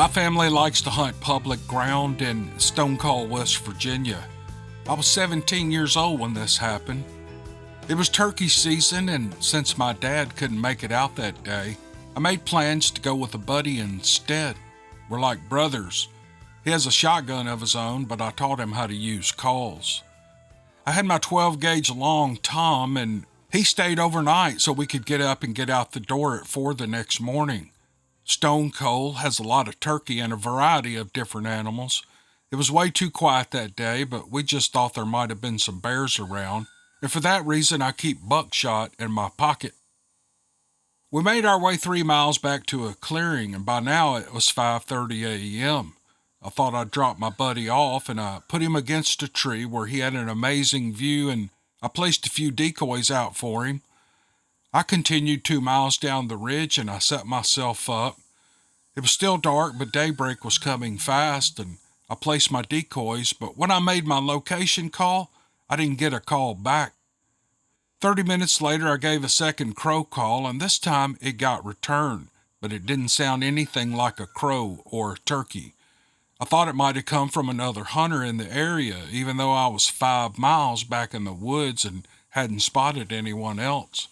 My family likes to hunt public ground in Stone Cold, West Virginia. I was 17 years old when this happened. It was turkey season, and since my dad couldn't make it out that day, I made plans to go with a buddy instead. We're like brothers. He has a shotgun of his own, but I taught him how to use calls. I had my 12-gauge long Tom, and he stayed overnight so we could get up and get out the door at 4 the next morning. Stone Cold has a lot of turkey and a variety of different animals. It was way too quiet that day, but we just thought there might have been some bears around, and for that reason I keep buckshot in my pocket. We made our way 3 miles back to a clearing, and by now it was 5:30 a.m. I thought I'd drop my buddy off, and I put him against a tree where he had an amazing view, and I placed a few decoys out for him. I continued 2 miles down the ridge, and I set myself up. It was still dark, but daybreak was coming fast, and I placed my decoys, but when I made my location call, I didn't get a call back. 30 minutes later, I gave a second crow call, and this time it got returned, but it didn't sound anything like a crow or a turkey. I thought it might have come from another hunter in the area, even though I was 5 miles back in the woods and hadn't spotted anyone else.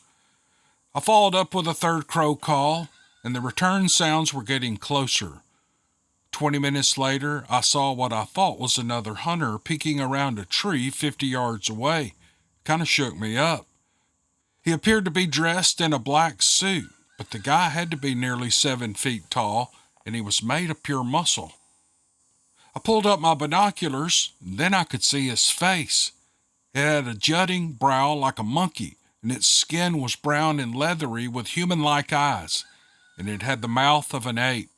I followed up with a third crow call, and the return sounds were getting closer. 20 minutes later, I saw what I thought was another hunter peeking around a tree 50 yards away. Kind of shook me up. He appeared to be dressed in a black suit, but the guy had to be nearly 7 feet tall, and he was made of pure muscle. I pulled up my binoculars, and then I could see his face. It had a jutting brow like a monkey, and its skin was brown and leathery with human-like eyes, and it had the mouth of an ape.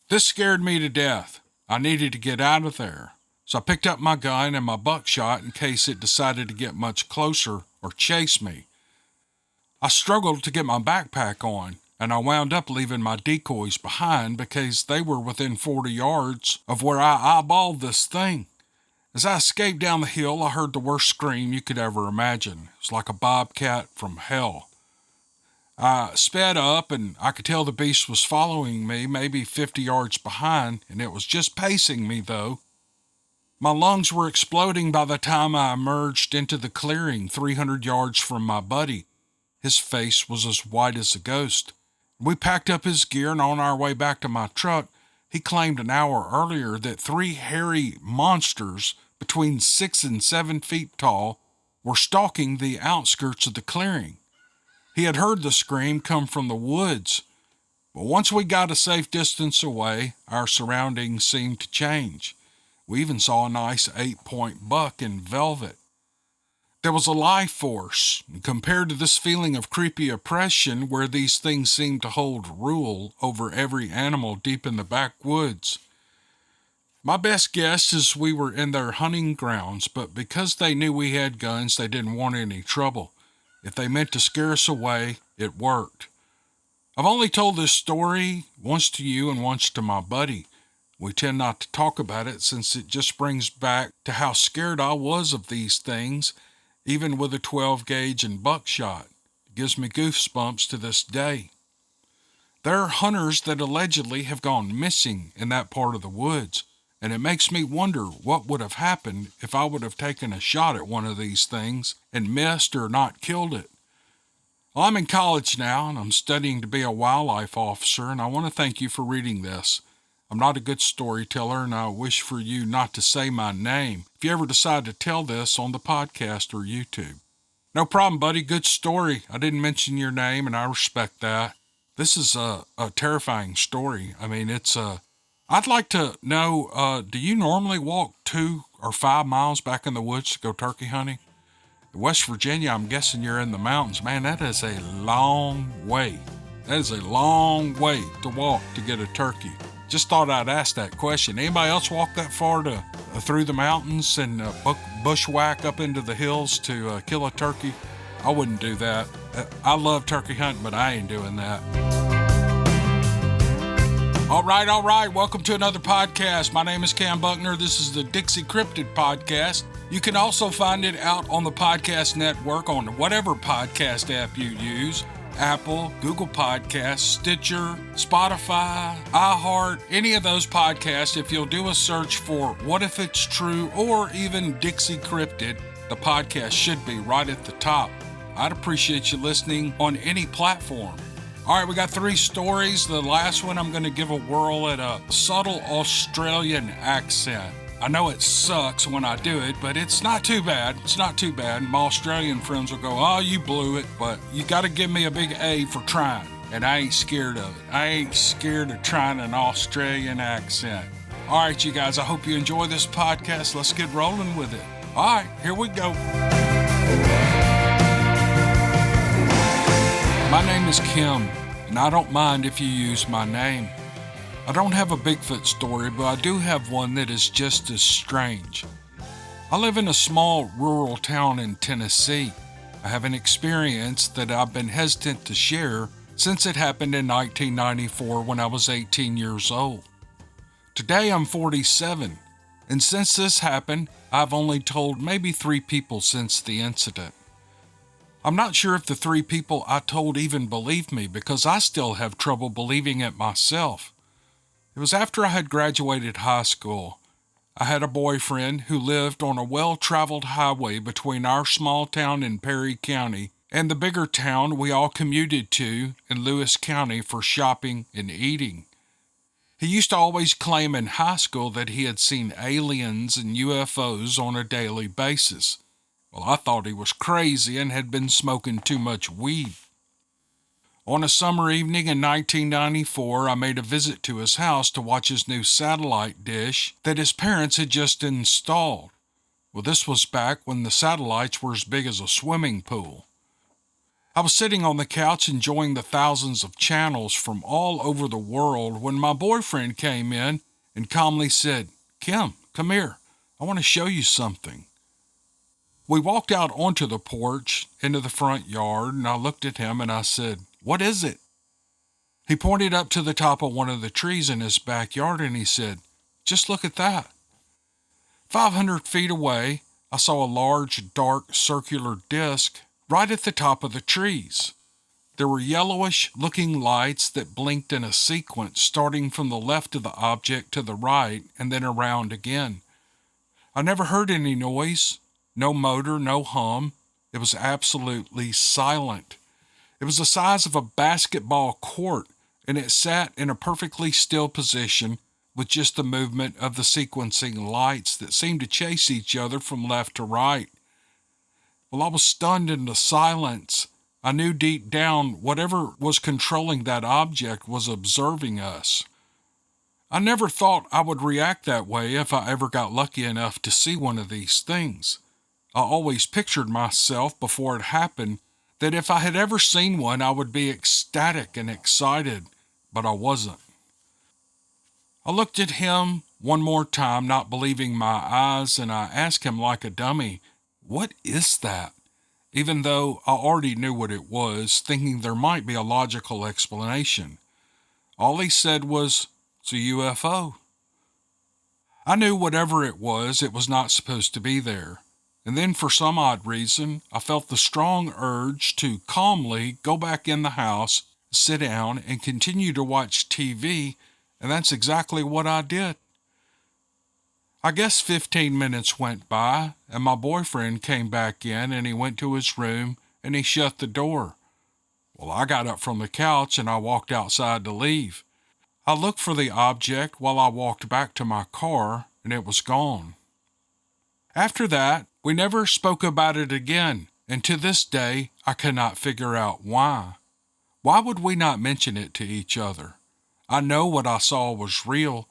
This scared me to death. I needed to get out of there, so I picked up my gun and my buckshot in case it decided to get much closer or chase me. I struggled to get my backpack on, and I wound up leaving my decoys behind because they were within 40 yards of where I eyeballed this thing. As I escaped down the hill, I heard the worst scream you could ever imagine. It was like a bobcat from hell. I sped up, and I could tell the beast was following me, maybe 50 yards behind, and it was just pacing me, though. My lungs were exploding by the time I emerged into the clearing 300 yards from my buddy. His face was as white as a ghost. We packed up his gear, and on our way back to my truck, he claimed an hour earlier that 3 hairy monsters between 6 and 7 feet tall were stalking the outskirts of the clearing. He had heard the scream come from the woods, but once we got a safe distance away, our surroundings seemed to change. We even saw a nice 8-point buck in velvet. There was a life force, compared to this feeling of creepy oppression where these things seemed to hold rule over every animal deep in the backwoods. My best guess is we were in their hunting grounds, but because they knew we had guns, they didn't want any trouble. If they meant to scare us away, it worked. I've only told this story once to you and once to my buddy. We tend not to talk about it since it just brings back to how scared I was of these things, even with a 12-gauge and buckshot. It gives me goosebumps to this day. There are hunters that allegedly have gone missing in that part of the woods, and it makes me wonder what would have happened if I would have taken a shot at one of these things and missed or not killed it. Well, I'm in college now, and I'm studying to be a wildlife officer, and I want to thank you for reading this. I'm not a good storyteller, and I wish for you not to say my name if you ever decide to tell this on the podcast or YouTube. No problem, buddy. Good story. I didn't mention your name, and I respect that. This is a terrifying story. I mean, I'd like to know, do you normally walk 2 or 5 miles back in the woods to go turkey hunting? In West Virginia, I'm guessing you're in the mountains. Man, that is a long way. That is a long way to walk to get a turkey. Just thought I'd ask that question. Anybody else walk that far through the mountains and bushwhack up into the hills to kill a turkey? I wouldn't do that. I love turkey hunting, but I ain't doing that. All right. Welcome to another podcast. My name is Cam Buckner. This is the Dixie Cryptid podcast. You can also find it out on the podcast network on whatever podcast app you use. Apple, Google Podcasts, Stitcher, Spotify, iHeart, any of those podcasts. If you'll do a search for What If It's True or even Dixiecryptid, the podcast should be right at the top. I'd appreciate you listening on any platform. All right, we got 3 stories. The last one, I'm going to give a whirl at a subtle Australian accent. I know it sucks when I do it, but it's not too bad. It's not too bad. My Australian friends will go, "Oh, you blew it," but you got to give me a big A for trying, and I ain't scared of it. I ain't scared of trying an Australian accent. All right, you guys, I hope you enjoy this podcast. Let's get rolling with it. All right, here we go. My name is Kim, and I don't mind if you use my name. I don't have a Bigfoot story, but I do have one that is just as strange. I live in a small rural town in Tennessee. I have an experience that I've been hesitant to share since it happened in 1994 when I was 18 years old. Today I'm 47, and since this happened, I've only told maybe 3 people since the incident. I'm not sure if the 3 people I told even believed me because I still have trouble believing it myself. It was after I had graduated high school. I had a boyfriend who lived on a well-traveled highway between our small town in Perry County and the bigger town we all commuted to in Lewis County for shopping and eating. He used to always claim in high school that he had seen aliens and UFOs on a daily basis. Well, I thought he was crazy and had been smoking too much weed. On a summer evening in 1994, I made a visit to his house to watch his new satellite dish that his parents had just installed. Well, this was back when the satellites were as big as a swimming pool. I was sitting on the couch enjoying the thousands of channels from all over the world when my boyfriend came in and calmly said, "Kim, come here. I want to show you something." We walked out onto the porch into the front yard, and I looked at him and I said, "What is it?" He pointed up to the top of one of the trees in his backyard and he said, "Just look at that." 500 feet away, I saw a large, dark, circular disc right at the top of the trees. There were yellowish-looking lights that blinked in a sequence starting from the left of the object to the right and then around again. I never heard any noise. No motor, no hum. It was absolutely silent. It was the size of a basketball court, and it sat in a perfectly still position with just the movement of the sequencing lights that seemed to chase each other from left to right. Well, I was stunned into silence. I knew deep down whatever was controlling that object was observing us. I never thought I would react that way if I ever got lucky enough to see one of these things. I always pictured myself before it happened that if I had ever seen one, I would be ecstatic and excited, but I wasn't. I looked at him one more time, not believing my eyes, and I asked him like a dummy, "What is that?" Even though I already knew what it was, thinking there might be a logical explanation. All he said was, "It's a UFO." I knew whatever it was not supposed to be there. And then for some odd reason, I felt the strong urge to calmly go back in the house, sit down, and continue to watch TV, and that's exactly what I did. I guess 15 minutes went by, and my boyfriend came back in, and he went to his room, and he shut the door. Well, I got up from the couch, and I walked outside to leave. I looked for the object while I walked back to my car, and it was gone. After that, we never spoke about it again, and to this day, I cannot figure out why. Why would we not mention it to each other? I know what I saw was real.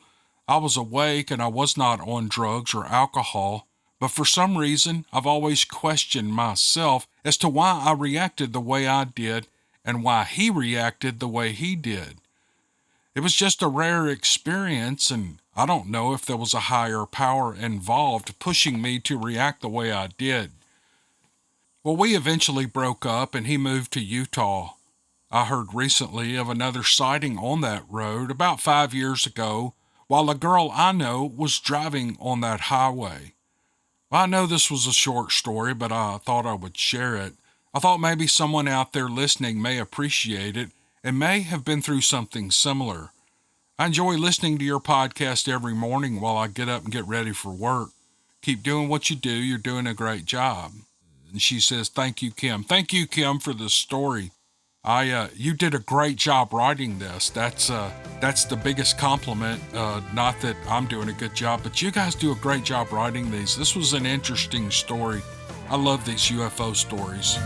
I was awake and I was not on drugs or alcohol, but for some reason, I've always questioned myself as to why I reacted the way I did and why he reacted the way he did. It was just a rare experience, and I don't know if there was a higher power involved pushing me to react the way I did. Well, we eventually broke up and he moved to Utah. I heard recently of another sighting on that road about 5 years ago while a girl I know was driving on that highway. I know this was a short story, but I thought I would share it. I thought maybe someone out there listening may appreciate it and may have been through something similar. I enjoy listening to your podcast every morning while I get up and get ready for work. Keep doing what you do. You're doing a great job. And she says, thank you, Kim. Thank you, Kim, for the story. You did a great job writing this. That's the biggest compliment. Not that I'm doing a good job, but you guys do a great job writing these. This was an interesting story. I love these UFO stories.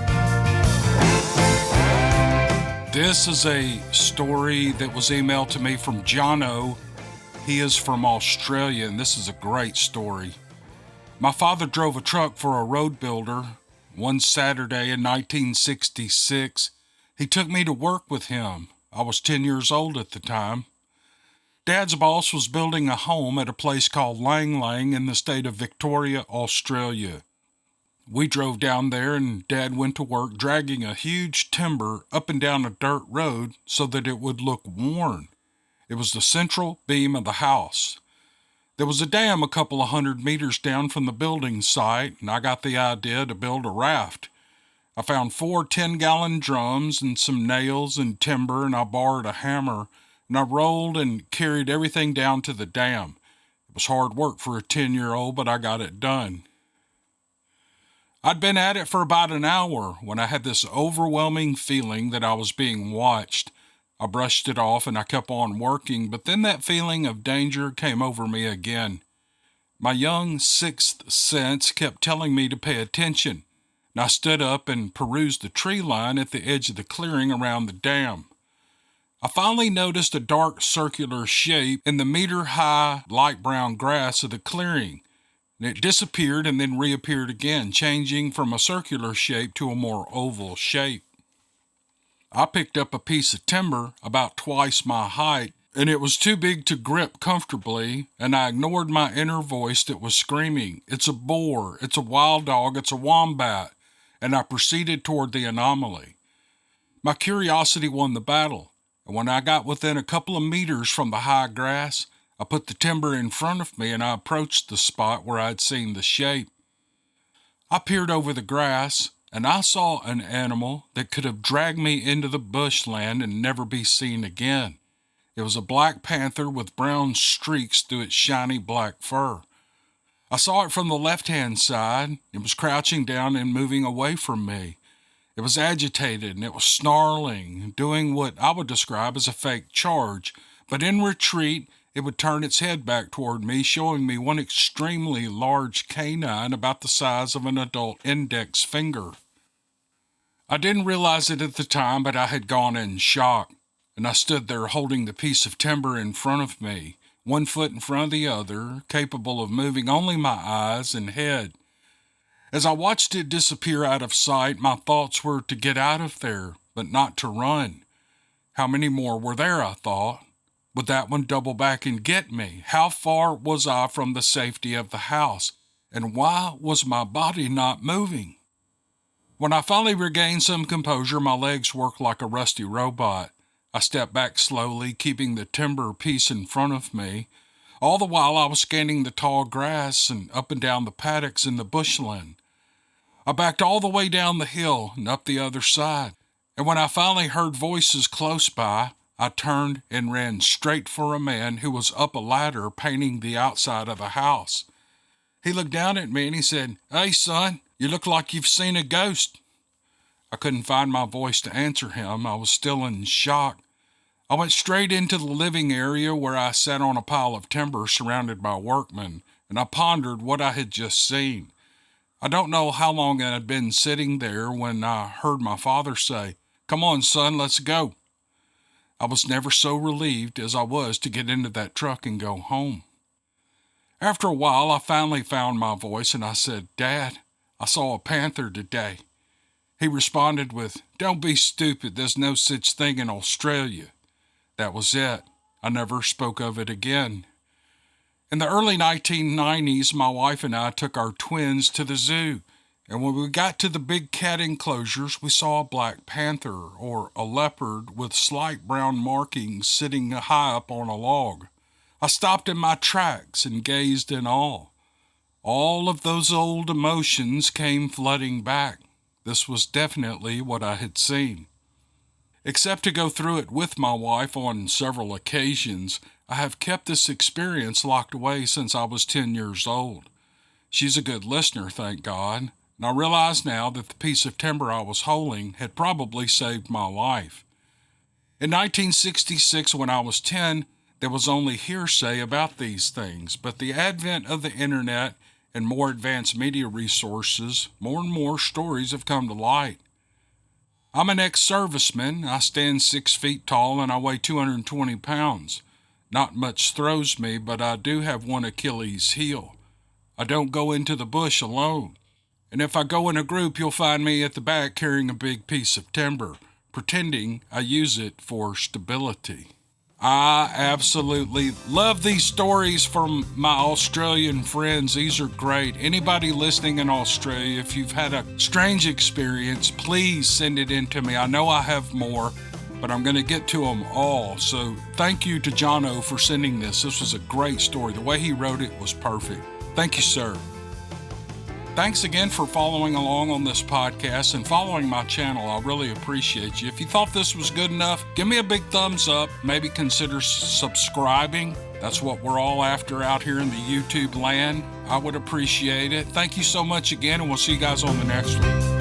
This is a story that was emailed to me from Jono. He is from Australia, and this is a great story. My father drove a truck for a road builder. One Saturday in 1966, he took me to work with him. I was 10 years old at the time. Dad's boss was building a home at a place called Lang Lang in the state of Victoria, Australia. We drove down there and Dad went to work dragging a huge timber up and down a dirt road so that it would look worn. It was the central beam of the house. There was a dam a couple of 100 meters down from the building site, and I got the idea to build a raft. I found 4 10-gallon drums and some nails and timber, and I borrowed a hammer, and I rolled and carried everything down to the dam. It was hard work for a 10-year-old, but I got it done. I'd been at it for about an hour when I had this overwhelming feeling that I was being watched. I brushed it off and I kept on working, but then that feeling of danger came over me again. My young sixth sense kept telling me to pay attention, and I stood up and perused the tree line at the edge of the clearing around the dam. I finally noticed a dark circular shape in the meter-high light brown grass of the clearing, and it disappeared and then reappeared again, changing from a circular shape to a more oval shape. I picked up a piece of timber about twice my height, and it was too big to grip comfortably, and I ignored my inner voice that was screaming, "It's a boar, it's a wild dog, it's a wombat," and I proceeded toward the anomaly. My curiosity won the battle, and when I got within a couple of meters from the high grass, I put the timber in front of me and I approached the spot where I'd seen the shape. I peered over the grass, and I saw an animal that could have dragged me into the bushland and never be seen again. It was a black panther with brown streaks through its shiny black fur. I saw it from the left-hand side. It was crouching down and moving away from me. It was agitated and it was snarling, doing what I would describe as a fake charge, but in retreat, it would turn its head back toward me, showing me one extremely large canine about the size of an adult index finger. I didn't realize it at the time, but I had gone in shock, and I stood there holding the piece of timber in front of me, one foot in front of the other, capable of moving only my eyes and head. As I watched it disappear out of sight, my thoughts were to get out of there, but not to run. How many more were there, I thought? Would that one double back and get me? How far was I from the safety of the house? And why was my body not moving? When I finally regained some composure, my legs worked like a rusty robot. I stepped back slowly, keeping the timber piece in front of me. All the while I was scanning the tall grass and up and down the paddocks in the bushland. I backed all the way down the hill and up the other side. And when I finally heard voices close by, I turned and ran straight for a man who was up a ladder painting the outside of the house. He looked down at me and he said, "Hey, son, you look like you've seen a ghost." I couldn't find my voice to answer him. I was still in shock. I went straight into the living area where I sat on a pile of timber surrounded by workmen, and I pondered what I had just seen. I don't know how long I had been sitting there when I heard my father say, "Come on, son, let's go." I was never so relieved as I was to get into that truck and go home. After a while, I finally found my voice and I said, "Dad, I saw a panther today." He responded with, "Don't be stupid, there's no such thing in Australia." That was it. I never spoke of it again. In the early 1990s, my wife and I took our twins to the zoo. And when we got to the big cat enclosures, we saw a black panther, or a leopard, with slight brown markings sitting high up on a log. I stopped in my tracks and gazed in awe. All of those old emotions came flooding back. This was definitely what I had seen. Except to go through it with my wife on several occasions, I have kept this experience locked away since I was 10 years old. She's a good listener, thank God, and I realize now that the piece of timber I was holding had probably saved my life. In 1966, when I was 10, there was only hearsay about these things, but the advent of the internet and more advanced media resources, more and more stories have come to light. I'm an ex-serviceman. I stand 6 feet tall and I weigh 220 pounds. Not much throws me, but I do have one Achilles heel. I don't go into the bush alone. And if I go in a group, you'll find me at the back carrying a big piece of timber, pretending I use it for stability. I absolutely love these stories from my Australian friends. These are great. Anybody listening in Australia, if you've had a strange experience, please send it in to me. I know I have more, but I'm going to get to them all. So thank you to Jono for sending this. This was a great story. The way he wrote it was perfect. Thank you, sir. Thanks again for following along on this podcast and following my channel. I really appreciate you. If you thought this was good enough, give me a big thumbs up. Maybe consider subscribing. That's what we're all after out here in the YouTube land. I would appreciate it. Thank you so much again, and we'll see you guys on the next one.